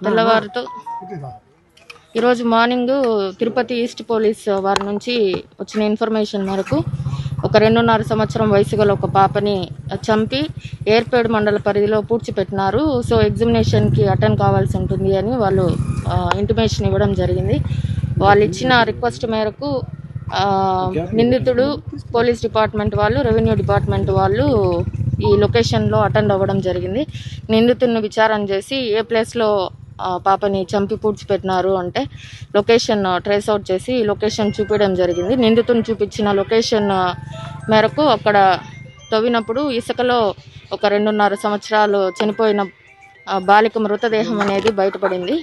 తెల్లవారుతో ఈరోజు morning Tirupati east police వారి నుంచి వచ్చిన ఇన్ఫర్మేషన్ మేరకు ఒక 2.5 సంవత్సరం వయసు గల ఒక పాపని చంపి ఏర్పేడు మండల పరిధిలో పూడ్చిపెట్టినారు. సో ఎగ్జామినేషన్కి అటెండ్ కావాల్సి ఉంటుంది అని వాళ్ళు ఇంటిమేషన్ ఇవ్వడం జరిగింది. వాళ్ళు ఇచ్చిన రిక్వెస్ట్ మేరకు నిందితుడు పోలీస్ డిపార్ట్మెంట్ వాళ్ళు, రెవెన్యూ డిపార్ట్మెంట్ వాళ్ళు ఈ లొకేషన్లో అటెండ్ అవ్వడం జరిగింది. నిందితుడిని విచారణ చేసి ఏ ప్లేస్లో పాపని చంపి పూడ్చిపెట్టినారు అంటే లొకేషన్ ట్రేస్ అవుట్ చేసి లొకేషన్ చూపించడం జరిగింది. నిందితుని చూపించిన లొకేషన్ మేరకు అక్కడ తవ్వినప్పుడు ఇసుకలో ఒక 2.5 సంవత్సరాలు చనిపోయిన బాలిక మృతదేహం అనేది బయటపడింది.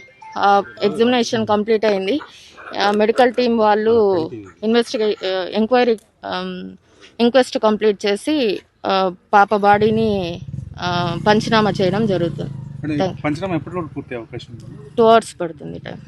ఎగ్జామినేషన్ కంప్లీట్ అయింది. మెడికల్ టీం వాళ్ళు ఇంక్వెస్ట్ కంప్లీట్ చేసి పాప బాడీని పంచనామా చేయడం జరుగుతుంది. 2 hours పడుతుంది టైం.